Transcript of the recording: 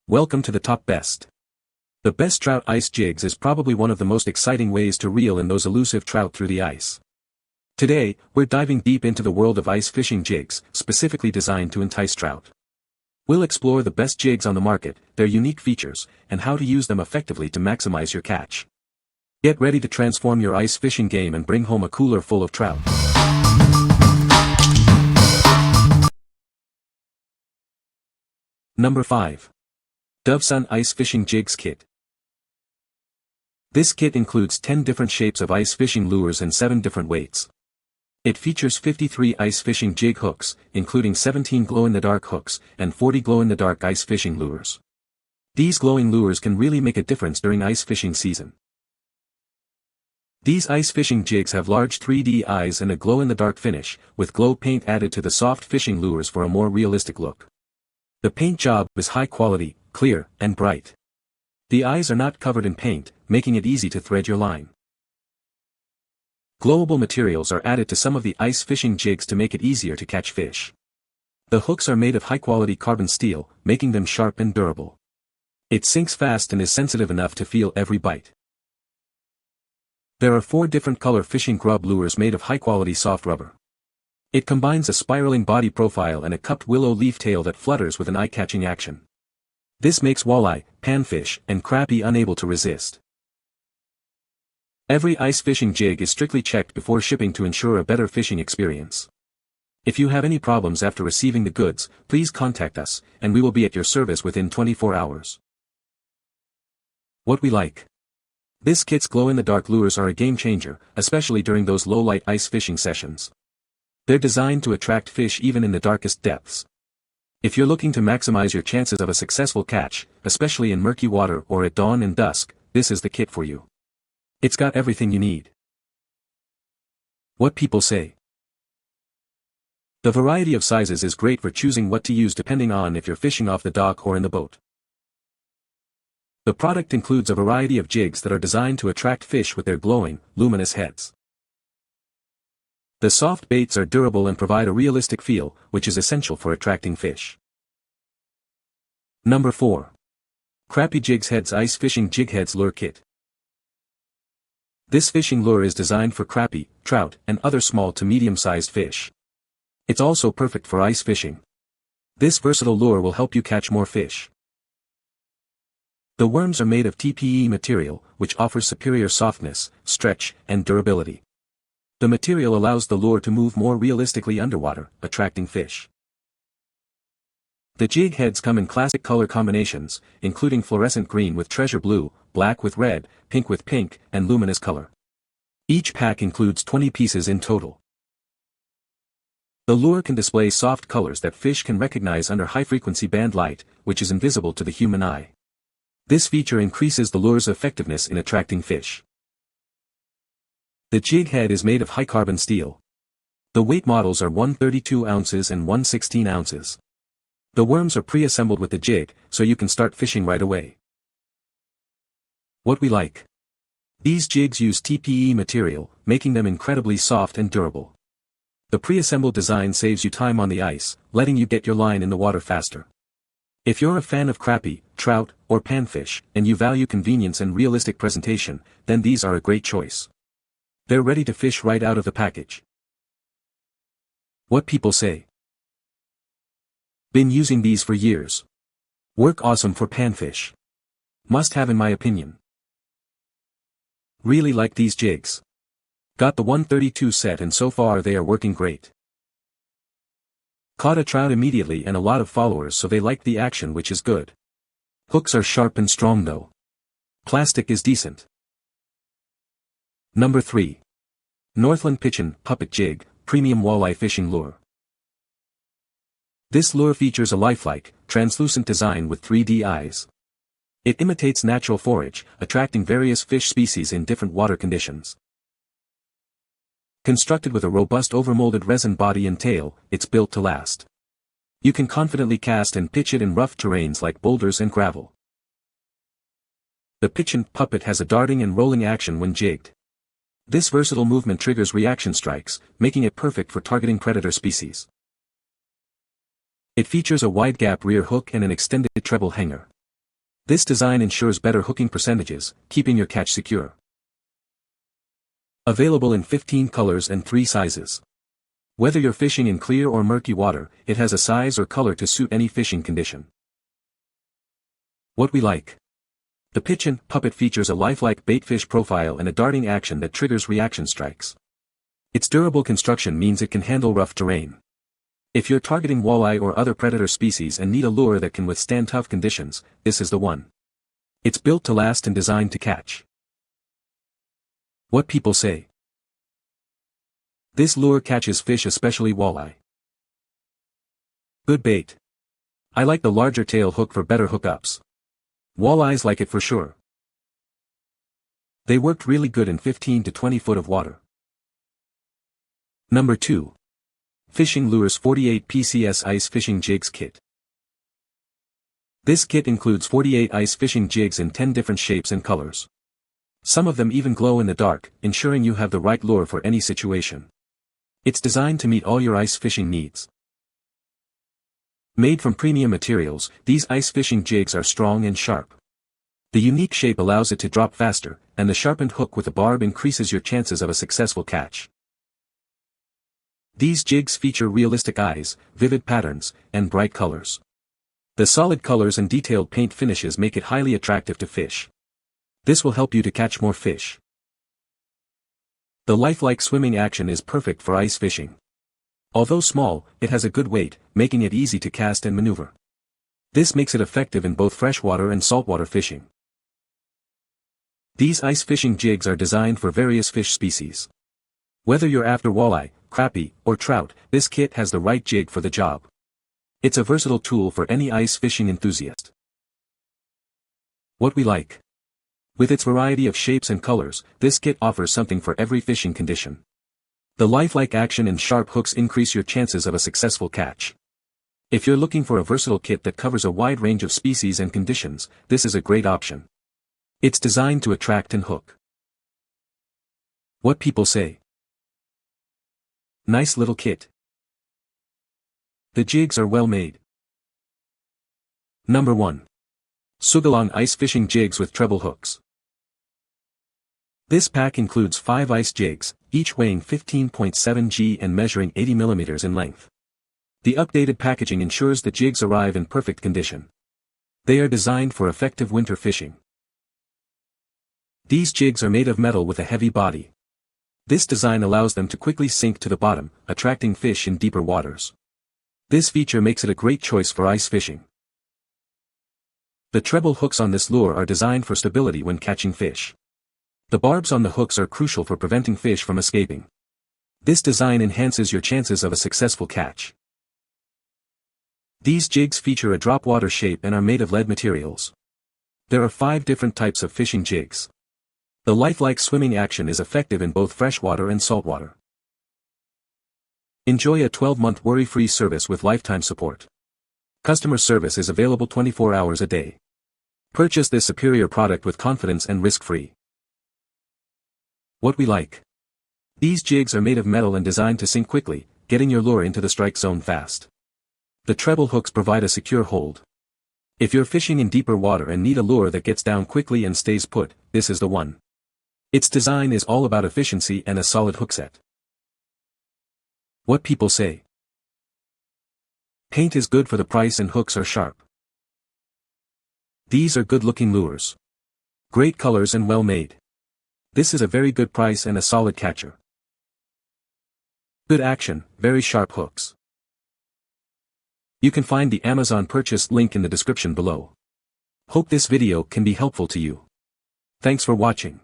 Welcome to the top best. The best trout ice jigs is probably one of the most exciting ways to reel in those elusive trout through the ice. Today, we're diving deep into the world of ice fishing jigs, specifically designed to entice trout. We'll explore the best jigs on the market, their unique features, and how to use them effectively to maximize your catch. Get ready to transform your ice fishing game and bring home a cooler full of trout. Number 5. Dovesun Ice Fishing Jigs Kit. This kit includes 10 different shapes of ice fishing lures and 7 different weights. It features 53 ice fishing jig hooks, including 17 glow-in-the-dark hooks, and 40 glow-in-the-dark ice fishing lures. These glowing lures can really make a difference during ice fishing season. These ice fishing jigs have large 3D eyes and a glow-in-the-dark finish, with glow paint added to the soft fishing lures for a more realistic look. The paint job is high quality, clear, and bright. The eyes are not covered in paint, making it easy to thread your line. Glowable materials are added to some of the ice fishing jigs to make it easier to catch fish. The hooks are made of high-quality carbon steel, making them sharp and durable. It sinks fast and is sensitive enough to feel every bite. There are 4 different color fishing grub lures made of high-quality soft rubber. It combines a spiraling body profile and a cupped willow leaf tail that flutters with an eye-catching action. This makes walleye, panfish, and crappie unable to resist. Every ice fishing jig is strictly checked before shipping to ensure a better fishing experience. If you have any problems after receiving the goods, please contact us, and we will be at your service within 24 hours. What we like. This kit's glow-in-the-dark lures are a game-changer, especially during those low-light ice fishing sessions. They're designed to attract fish even in the darkest depths. If you're looking to maximize your chances of a successful catch, especially in murky water or at dawn and dusk, this is the kit for you. It's got everything you need. What people say. The variety of sizes is great for choosing what to use depending on if you're fishing off the dock or in the boat. The product includes a variety of jigs that are designed to attract fish with their glowing, luminous heads. The soft baits are durable and provide a realistic feel, which is essential for attracting fish. Number 4. Crappie-Jigs-Heads Ice Fishing Jigheads Lure Kit. This fishing lure is designed for crappie, trout, and other small to medium-sized fish. It's also perfect for ice fishing. This versatile lure will help you catch more fish. The worms are made of TPE material, which offers superior softness, stretch, and durability. The material allows the lure to move more realistically underwater, attracting fish. The jig heads come in classic color combinations, including fluorescent green with treasure blue, black with red, pink with pink, and luminous color. Each pack includes 20 pieces in total. The lure can display soft colors that fish can recognize under high-frequency band light, which is invisible to the human eye. This feature increases the lure's effectiveness in attracting fish. The jig head is made of high-carbon steel. The weight models are 132 ounces and 116 ounces. The worms are pre-assembled with the jig, so you can start fishing right away. What we like. These jigs use TPE material, making them incredibly soft and durable. The pre-assembled design saves you time on the ice, letting you get your line in the water faster. If you're a fan of crappie, trout, or panfish, and you value convenience and realistic presentation, then these are a great choice. They're ready to fish right out of the package. What people say. Been using these for years. Work awesome for panfish. Must have in my opinion. Really like these jigs. Got the 132 set and so far they are working great. Caught a trout immediately and a lot of followers so they like the action, which is good. Hooks are sharp and strong though. Plastic is decent. Number 3. Northland Pitchin Puppet Jig, Premium Walleye Fishing Lure. This lure features a lifelike, translucent design with 3D eyes. It imitates natural forage, attracting various fish species in different water conditions. Constructed with a robust overmolded resin body and tail, it's built to last. You can confidently cast and pitch it in rough terrains like boulders and gravel. The Pitchin puppet has a darting and rolling action when jigged. This versatile movement triggers reaction strikes, making it perfect for targeting predator species. It features a wide-gap rear hook and an extended treble hanger. This design ensures better hooking percentages, keeping your catch secure. Available in 15 colors and 3 sizes. Whether you're fishing in clear or murky water, it has a size or color to suit any fishing condition. What we like. The Pitchin puppet features a lifelike baitfish profile and a darting action that triggers reaction strikes. Its durable construction means it can handle rough terrain. If you're targeting walleye or other predator species and need a lure that can withstand tough conditions, this is the one. It's built to last and designed to catch. What people say. This lure catches fish, especially walleye. Good bait. I like the larger tail hook for better hookups. Walleyes like it for sure. They worked really good in 15 to 20 foot of water. Number 2. Fishing Lures 48 PCS Ice Fishing Jigs Kit. This kit includes 48 ice fishing jigs in 10 different shapes and colors. Some of them even glow in the dark, ensuring you have the right lure for any situation. It's designed to meet all your ice fishing needs. Made from premium materials, these ice fishing jigs are strong and sharp. The unique shape allows it to drop faster, and the sharpened hook with a barb increases your chances of a successful catch. These jigs feature realistic eyes, vivid patterns, and bright colors. The solid colors and detailed paint finishes make it highly attractive to fish. This will help you to catch more fish. The lifelike swimming action is perfect for ice fishing. Although small, it has a good weight, making it easy to cast and maneuver. This makes it effective in both freshwater and saltwater fishing. These ice fishing jigs are designed for various fish species. Whether you're after walleye, crappie, or trout, this kit has the right jig for the job. It's a versatile tool for any ice fishing enthusiast. What we like. With its variety of shapes and colors, this kit offers something for every fishing condition. The lifelike action and sharp hooks increase your chances of a successful catch. If you're looking for a versatile kit that covers a wide range of species and conditions, this is a great option. It's designed to attract and hook. What people say. Nice little kit. The jigs are well made. Number 1. Sougayilang Ice Fishing Jigs with Treble Hooks. This pack includes 5 ice jigs, each weighing 15.7 g and measuring 80 mm in length. The updated packaging ensures the jigs arrive in perfect condition. They are designed for effective winter fishing. These jigs are made of metal with a heavy body. This design allows them to quickly sink to the bottom, attracting fish in deeper waters. This feature makes it a great choice for ice fishing. The treble hooks on this lure are designed for stability when catching fish. The barbs on the hooks are crucial for preventing fish from escaping. This design enhances your chances of a successful catch. These jigs feature a drop water shape and are made of lead materials. There are 5 different types of fishing jigs. The lifelike swimming action is effective in both freshwater and saltwater. Enjoy a 12-month worry-free service with lifetime support. Customer service is available 24 hours a day. Purchase this superior product with confidence and risk-free. What we like. These jigs are made of metal and designed to sink quickly, getting your lure into the strike zone fast. The treble hooks provide a secure hold. If you're fishing in deeper water and need a lure that gets down quickly and stays put, this is the one. Its design is all about efficiency and a solid hook set. What people say. Paint is good for the price and hooks are sharp. These are good-looking lures. Great colors and well made. This is a very good price and a solid catcher. Good action, very sharp hooks. You can find the Amazon purchase link in the description below. Hope this video can be helpful to you. Thanks for watching.